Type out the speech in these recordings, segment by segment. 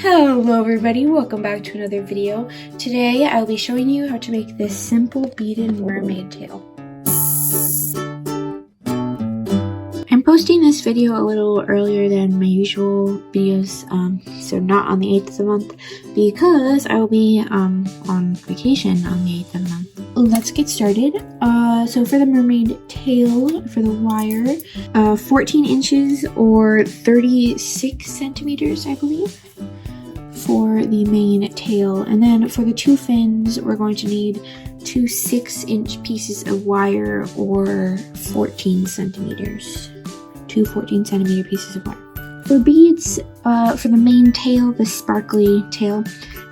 Hello everybody, welcome back to another video. Today I'll be showing you how to make this simple beaded mermaid tail. I'm posting this video a little earlier than my usual videos, so not on the 8th of the month, because I will be on vacation on the 8th of the month. Let's get started. So for the mermaid tail, for the wire, 14 inches or 36 centimeters, I believe, for the main tail. And then for the two fins, we're going to need two 6-inch pieces of wire or 14 centimeters. Two 14 centimeter pieces of wire. For beads, for the main tail, the sparkly tail,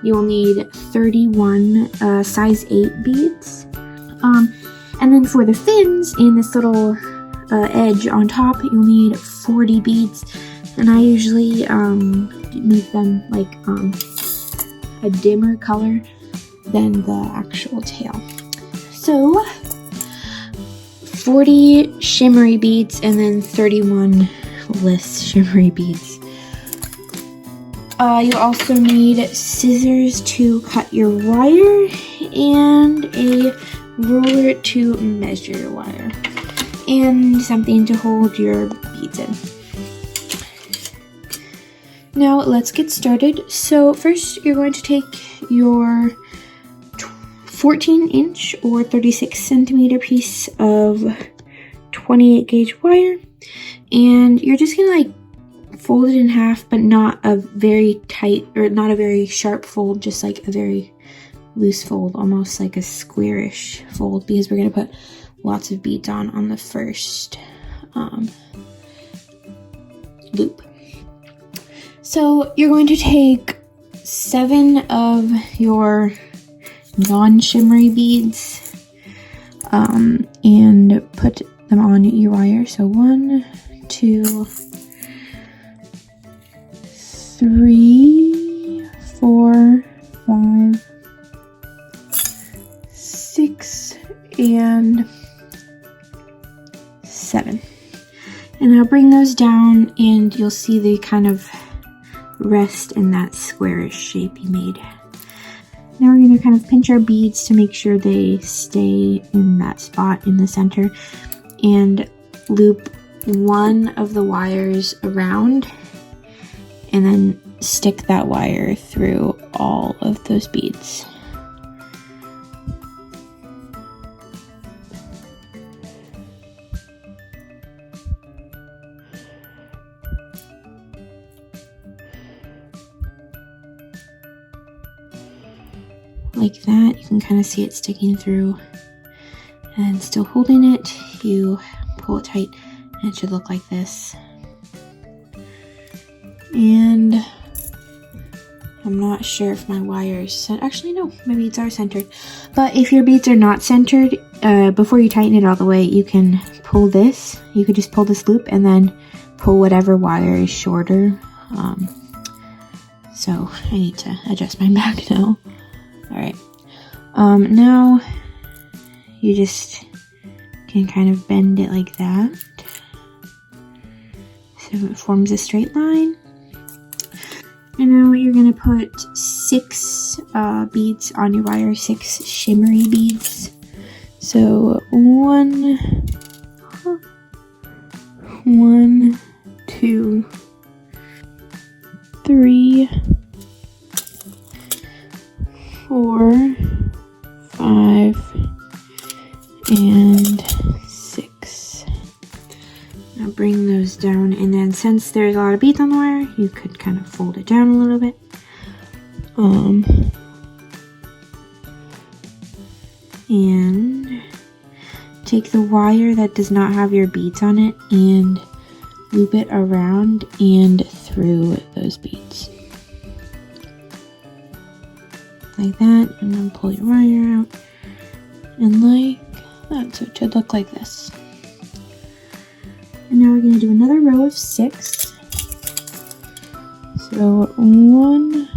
you will need 31 size 8 beads. And then for the fins and this little edge on top, you'll need 40 beads. And I usually make them like a dimmer color than the actual tail. So 40 shimmery beads and then 31 less shimmery beads. You'll also need scissors to cut your wire and a roller to measure your wire and something to hold your beads in. Now let's get started. So first you're going to take your 14-inch or 36 centimeter piece of 28 gauge wire, and you're just gonna like fold it in half, but not a very tight or not a very sharp fold, just like a very loose fold, almost like a squarish fold, because we're gonna put lots of beads on the first loop. So you're going to take 7 of your non-shimmery beads and put them on your wire. So 1, 2, 3, 4, 5, 6, and 7. And I'll bring those down and you'll see they kind of rest in that squarish shape you made. Now we're going to kind of pinch our beads to make sure they stay in that spot in the center, and loop one of the wires around and then stick that wire through all of those beads. Like that. You can kind of see it sticking through, and still holding it, you pull it tight and it should look like this. And I'm not sure if my wires, actually no, my beads are centered, but if your beads are not centered, before you tighten it all the way, you can pull this. You could just pull this loop and then pull whatever wire is shorter. So I need to adjust my back now. Alright, now you just can kind of bend it like that, so it forms a straight line. And now you're going to put 6 beads on your wire, 6 shimmery beads. So 1, 2, 3, 4, 5, and 6. Now bring those down, and then since there's a lot of beads on the wire, you could kind of fold it down a little bit. And take the wire that does not have your beads on it and loop it around and through those beads. Like that, and then pull your wire out, and like that, so it should look like this. And now we're going to do another row of 6. So 1,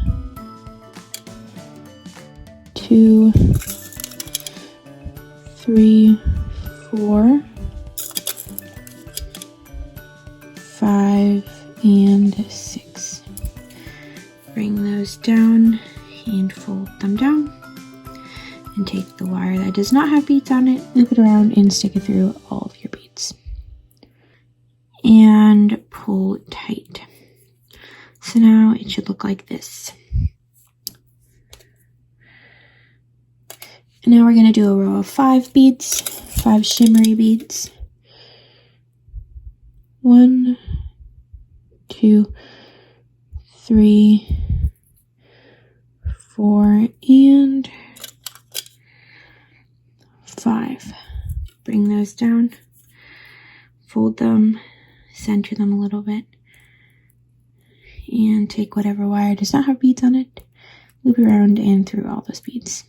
2, 3, 4, 5, and 6. Bring those down and fold them down. And take the wire that does not have beads on it, loop it around, and stick it through all of your beads. And pull tight. So now it should look like this. And now we're going to do a row of 5 beads, 5 shimmery beads. 1, 2, 3, 4, and 5. Bring those down, fold them, center them a little bit, and take whatever wire does not have beads on it, loop it around and through all those beads.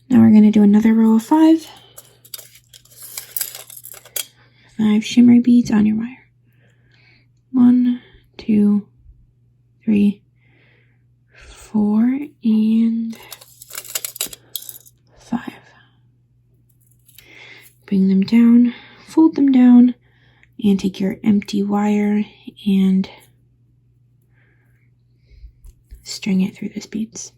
Now we're going to do another row of 5. 5 shimmery beads on your wire. 1, 2, 3, 4, and 5. Bring them down, fold them down, and take your empty wire and string it through those beads.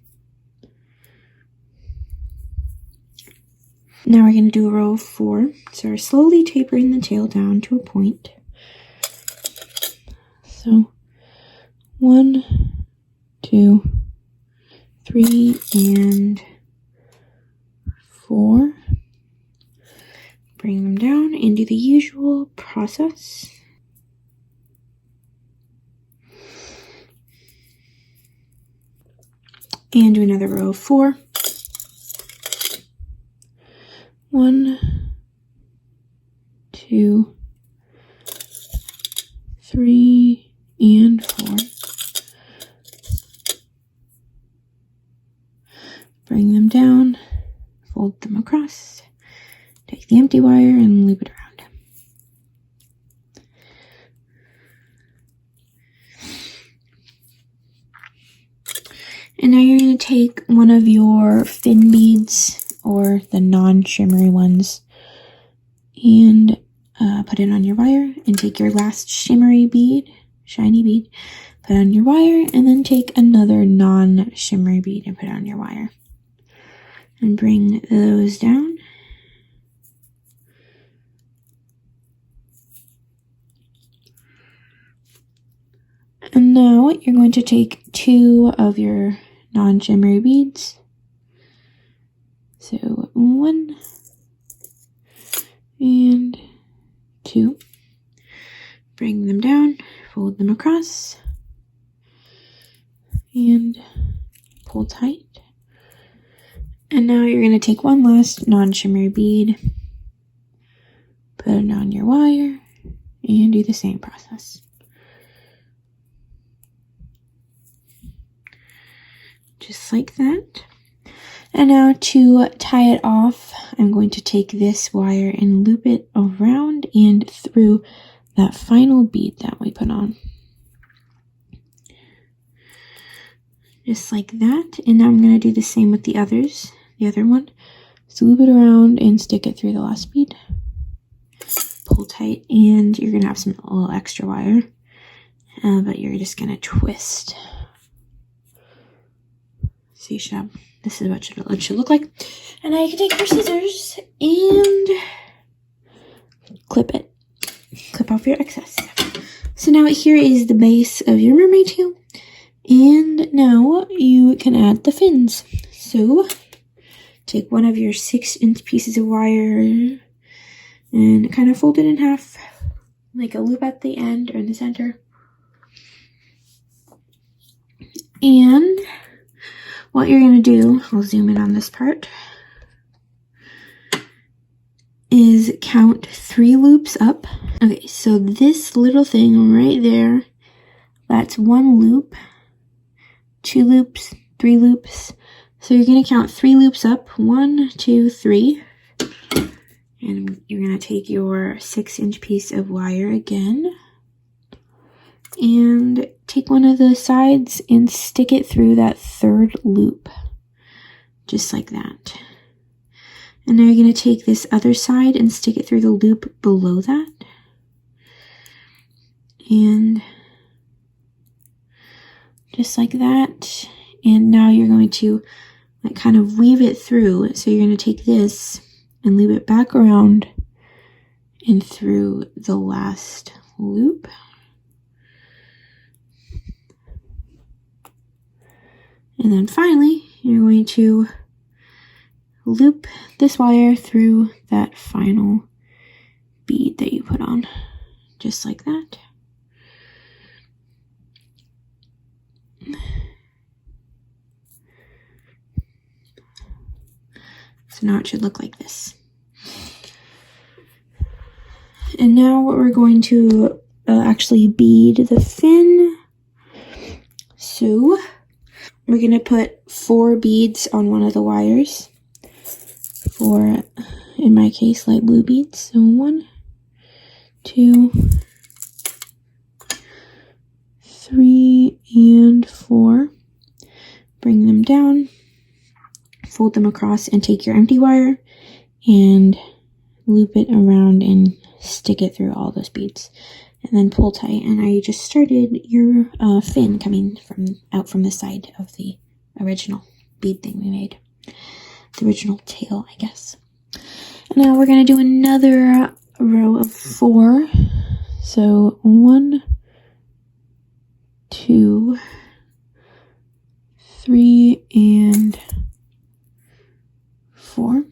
Now we're going to do a row of 4. So we're slowly tapering the tail down to a point. So 1, 2, 3, and 4. Bring them down and do the usual process. And do another row of 4. 1, 2, 3, and 4. Bring them down, fold them across, take the empty wire and loop it around. And now you're going to take one of your fin beads or the non-shimmery ones and put it on your wire, and take your last shimmery bead, shiny bead, put it on your wire, and then take another non-shimmery bead and put it on your wire. And bring those down. And now you're going to take 2 of your non-shimmery beads. So 1 and 2. Bring them down, fold them across, and pull tight. And now you're going to take one last non-shimmery bead, put it on your wire, and do the same process. Just like that. And now to tie it off, I'm going to take this wire and loop it around and through that final bead that we put on. Just like that. And now I'm going to do the same with the other one. So loop it around and stick it through the last bead. Pull tight, and you're going to have some little extra wire, but you're just going to twist. So you should have, this is what it should look like. And now you can take your scissors and clip it. Clip off your excess. So now here is the base of your mermaid tail. And now you can add the fins. So take one of your 6-inch pieces of wire and kind of fold it in half, like a loop at the end or in the center. And what you're going to do, I'll zoom in on this part, is count 3 loops up. Okay, so this little thing right there, that's 1 loop, 2 loops, 3 loops. So you're going to count 3 loops up, 1, 2, 3. And you're going to take your 6-inch piece of wire again and take one of the sides and stick it through that 3rd loop, just like that. And now you're going to take this other side and stick it through the loop below that. And just like that. And now you're going to like kind of weave it through. So you're going to take this and loop it back around and through the last loop. And then finally, you're going to loop this wire through that final bead that you put on, just like that. So now it should look like this. And now we're going to actually bead the fin. So we're going to put 4 beads on one of the wires. 4, in my case, light blue beads. So 1, 2, 3, and 4. Bring them down, fold them across, and take your empty wire and loop it around and stick it through all those beads. And then pull tight, and I just started your fin coming out from the side of the original bead thing we made. The original tail, I guess. And now we're going to do another row of 4. So 1, 2, 3, and 4.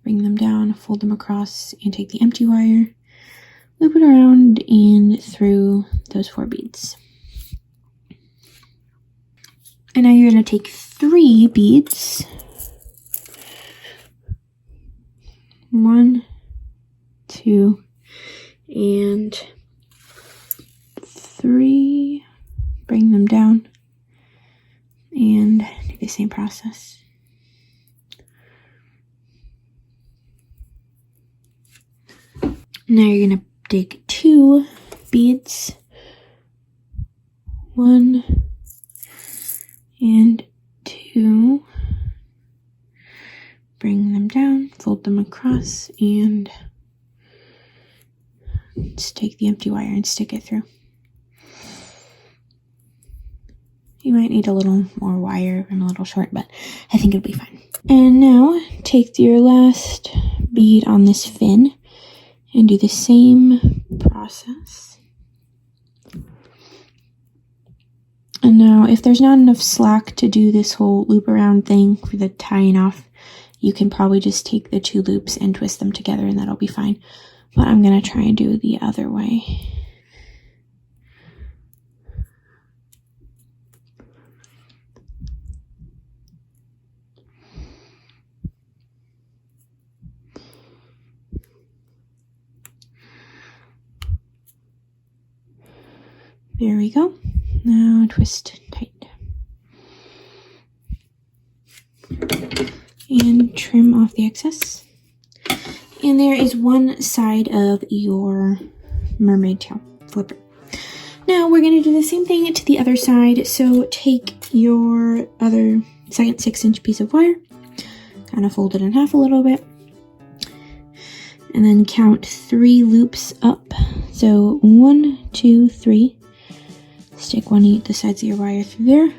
Bring them down, fold them across, and take the empty wire, loop it around and through those 4 beads. And now you're going to take 3 beads. 1, 2, and 3. Bring them down and do the same process. Now you're going to take 2 beads, 1 and 2, bring them down, fold them across, and just take the empty wire and stick it through. You might need a little more wire, I'm a little short, but I think it'll be fine. And now take your last bead on this fin and do the same process. And now if there's not enough slack to do this whole loop around thing for the tying off, you can probably just take the 2 loops and twist them together and that'll be fine. But I'm going to try and do it the other way. There we go. Now twist tight. And trim off the excess. And there is one side of your mermaid tail flipper. Now we're going to do the same thing to the other side. So take your other second 6-inch piece of wire, kind of fold it in half a little bit, and then count 3 loops up. So 1, 2, 3. Stick one of the sides of your wire through there.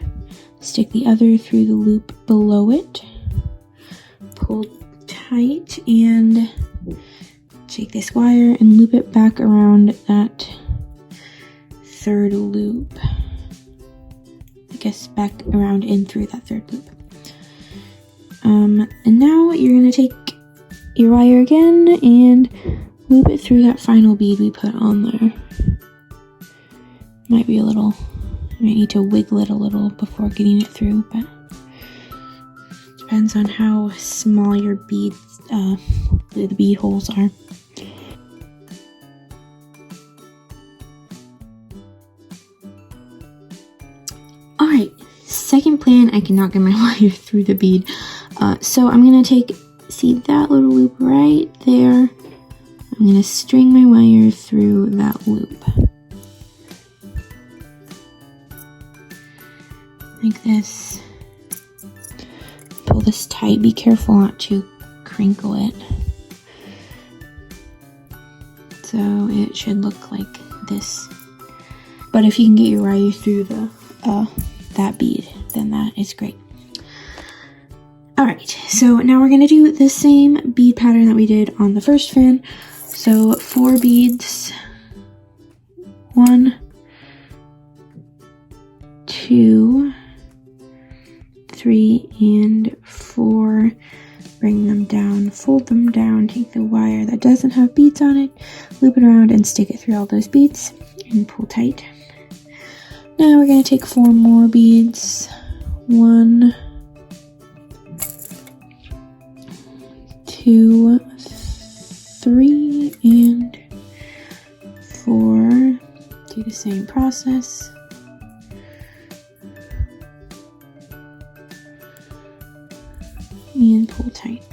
Stick the other through the loop below it. Pull tight and take this wire and loop it back around that 3rd loop. I guess back around and through that 3rd loop. And now you're going to take your wire again and loop it through that final bead we put on there. Might be a little, you might need to wiggle it a little before getting it through, but depends on how small your beads, the bead holes are. Alright, second plan, I cannot get my wire through the bead. So I'm going to take, see that little loop right there? I'm going to string my wire through that loop. Like this. Pull this tight. Be careful not to crinkle it. So it should look like this. But if you can get your wire through the that bead, then that is great. Alright, so now we're going to do the same bead pattern that we did on the first fan. So 4 beads, 1, 2, 3, and 4. Bring them down, fold them down, take the wire that doesn't have beads on it, loop it around and stick it through all those beads and pull tight. Now we're going to take 4 more beads. 1, 2, 3, and 4. Do the same process. And pull tight.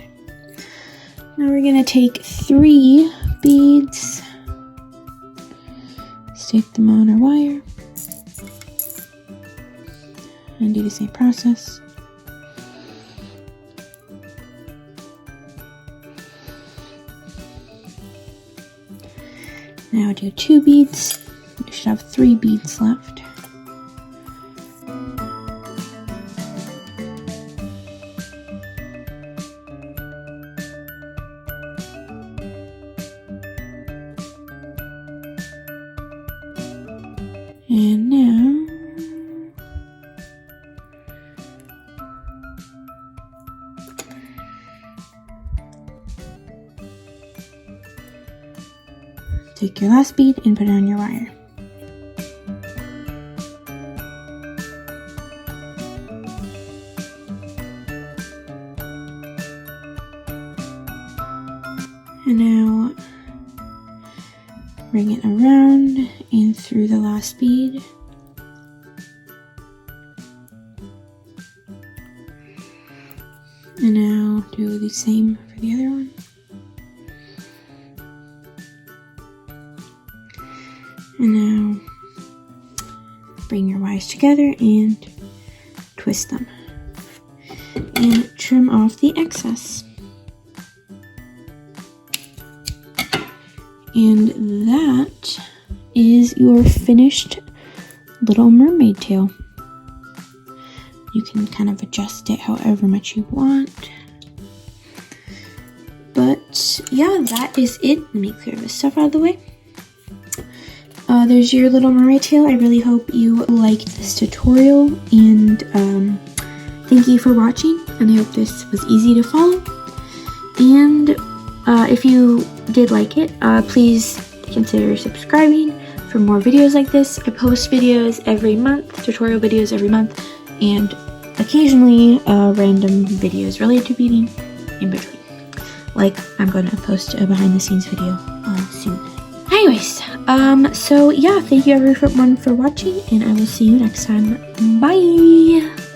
Now we're going to take 3 beads, stick them on our wire, and do the same process. Now do 2 beads. You should have 3 beads left. And now take your last bead and put it on your wire. And now bring it around and through the last bead. And now do the same for the other one. And now bring your wires together and twist them. And trim off the excess. And that is your finished Little Mermaid tail. You can kind of adjust it however much you want. But yeah, that is it. Let me clear this stuff out of the way. There's your Little Mermaid tail. I really hope you liked this tutorial, and thank you for watching, and I hope this was easy to follow. And if you did like it, please consider subscribing for more videos like this. I post videos every month, tutorial videos every month, and occasionally random videos related to beading in between. Like, I'm going to post a behind the scenes video soon. Anyways, so yeah, thank you everyone for watching, and I will see you next time. Bye!